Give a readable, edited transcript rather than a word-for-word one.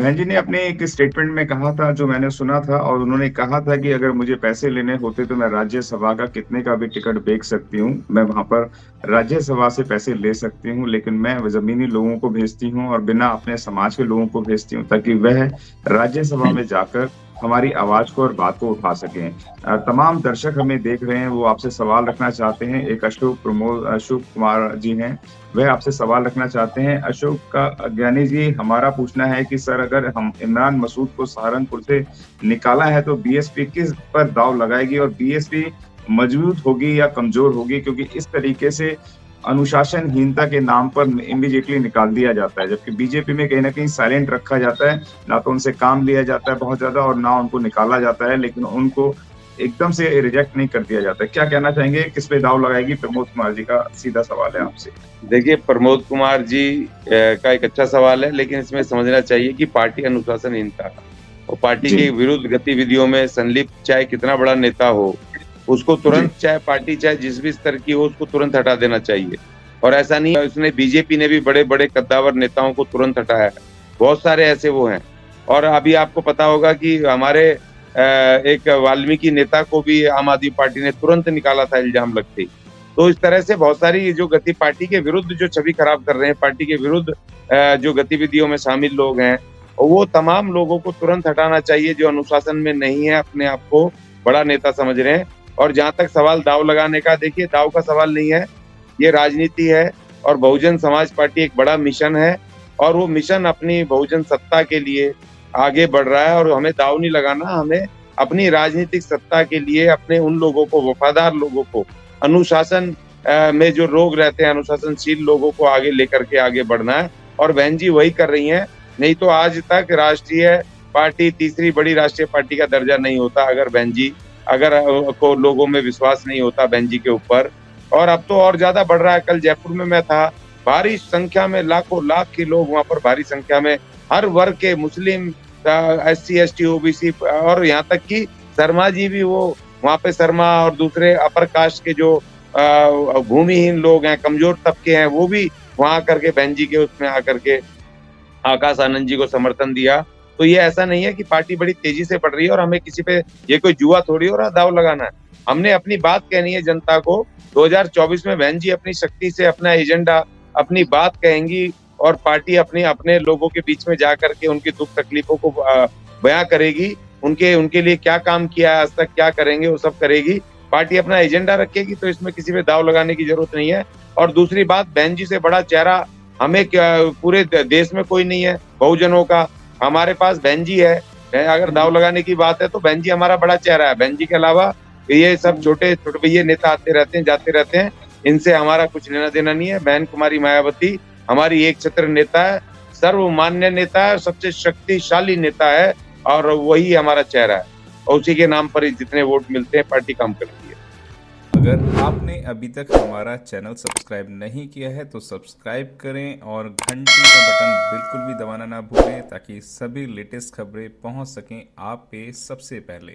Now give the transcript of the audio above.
बहन जी ने अपने एक स्टेटमेंट में कहा था, जो मैंने सुना था, और उन्होंने कहा था कि अगर मुझे पैसे लेने होते तो मैं राज्यसभा का कितने का भी टिकट बेच सकती हूँ, मैं वहां पर राज्यसभा से पैसे ले सकती हूँ, लेकिन मैं जमीनी लोगों को भेजती हूँ और बिना अपने समाज के लोगों को भेजती हूँ, ताकि वह राज्यसभा में जाकर हमारी आवाज को और बात को उठा सकें। तमाम दर्शक हमें देख रहे हैं, वो आपसे सवाल रखना चाहते हैं। एक अशोक कुमार जी हैं, वह आपसे सवाल रखना चाहते हैं। अशोक का ज्ञानी जी, हमारा पूछना है कि सर, अगर हम इमरान मसूद को सहारनपुर से निकाला है तो बीएसपी किस पर दांव लगाएगी, और बीएसपी मजबूत होगी या कमजोर होगी? क्योंकि इस तरीके से अनुशासनहीनता के नाम पर इमीडिएटली निकाल दिया जाता है, जबकि बीजेपी में कहीं ना कहीं साइलेंट रखा जाता है। ना तो उनसे काम लिया जाता है बहुत ज्यादा, और ना उनको निकाला जाता है, लेकिन उनको एकदम से रिजेक्ट नहीं कर दिया जाता है। क्या कहना चाहेंगे, किस पे दाव लगाएगी प्रमोद कुमार जी? का सीधा सवाल है आपसे। देखिए, प्रमोद कुमार जी का एक अच्छा सवाल है, लेकिन इसमें समझना चाहिए कि पार्टी अनुशासनहीनता और पार्टी जी। के विरुद्ध गतिविधियों में संलिप्त चाहे कितना बड़ा नेता हो, उसको जी। तुरंत, चाहे पार्टी चाहे जिस भी स्तर की हो, उसको तुरंत हटा देना चाहिए। और ऐसा नहीं है, उसने बीजेपी ने भी बड़े बड़े कद्दावर नेताओं को तुरंत हटाया है। बहुत सारे ऐसे वो हैं। और अभी आपको पता होगा कि हमारे एक वाल्मीकि नेता को भी आम आदमी पार्टी ने तुरंत निकाला था इल्जाम लगते ही। तो इस तरह से बहुत सारी जो गति पार्टी के विरुद्ध जो छवि खराब कर रहे हैं, पार्टी के विरुद्ध जो गतिविधियों में शामिल लोग हैं, वो तमाम लोगों को तुरंत हटाना चाहिए जो अनुशासन में नहीं है, अपने आप को बड़ा नेता समझ रहे हैं। और जहां तक सवाल दाव लगाने का, देखिए, दाव का सवाल नहीं है, ये राजनीति है। और बहुजन समाज पार्टी एक बड़ा मिशन है, और वो मिशन अपनी बहुजन सत्ता के लिए आगे बढ़ रहा है। और हमें दाव नहीं लगाना, हमें अपनी राजनीतिक सत्ता के लिए अपने उन लोगों को, वफादार लोगों को, अनुशासन में जो लोग रहते हैं, अनुशासनशील लोगों को आगे लेकर के आगे बढ़ना है। और बहन जी वही कर रही हैं। नहीं तो आज तक राष्ट्रीय पार्टी तीसरी बड़ी राष्ट्रीय पार्टी का दर्जा नहीं होता, अगर बहन जी, अगर को लोगों में विश्वास नहीं होता बहन जी के ऊपर। और अब तो और ज्यादा बढ़ रहा है। कल जयपुर में मैं था, भारी संख्या में, लाखों लाख के लोग वहां पर, भारी संख्या में हर वर्ग के, मुस्लिम, SC ST OBC, और यहाँ तक कि शर्मा जी भी, वो वहां पे शर्मा और दूसरे अपर कास्ट के जो भूमिहीन लोग हैं, कमजोर तबके हैं, वो भी वहां आकर के बहन जी के उसमें आकर के आकाश आनंद जी को समर्थन दिया। तो ये ऐसा नहीं है कि पार्टी बड़ी तेजी से बढ़ रही है और हमें किसी पे, ये कोई जुआ थोड़ी हो रहा दाव लगाना है। हमने अपनी बात कहनी है जनता को। 2024 में बहन जी अपनी शक्ति से अपना एजेंडा, अपनी बात कहेंगी, और पार्टी अपने अपने लोगों के बीच में जा करके उनकी दुख तकलीफों को बयां करेगी। उनके उनके लिए क्या काम किया है आज तक, क्या करेंगे, वो सब करेगी। पार्टी अपना एजेंडा रखेगी, तो इसमें किसी पे दाव लगाने की जरूरत नहीं है। और दूसरी बात, बहन जी से बड़ा चेहरा हमें क्या, पूरे देश में कोई नहीं है बहुजनों का। हमारे पास बहन जी है। अगर दाव लगाने की बात है तो बहन जी हमारा बड़ा चेहरा है। बहन जी के अलावा ये सब छोटे छोटे भैया नेता आते रहते हैं, जाते रहते हैं, इनसे हमारा कुछ लेना देना नहीं है। बहन कुमारी मायावती हमारी एक छत्र नेता है, सर्वमान्य नेता है, सबसे शक्तिशाली नेता है, और वही हमारा चेहरा है। और उसी के नाम पर ही जितने वोट मिलते हैं, पार्टी काम करती है। अगर आपने अभी तक हमारा चैनल सब्सक्राइब नहीं किया है तो सब्सक्राइब करें और घंटी का बटन बिल्कुल भी दबाना ना भूलें, ताकि सभी लेटेस्ट खबरें पहुंच सकें आप पे सबसे पहले।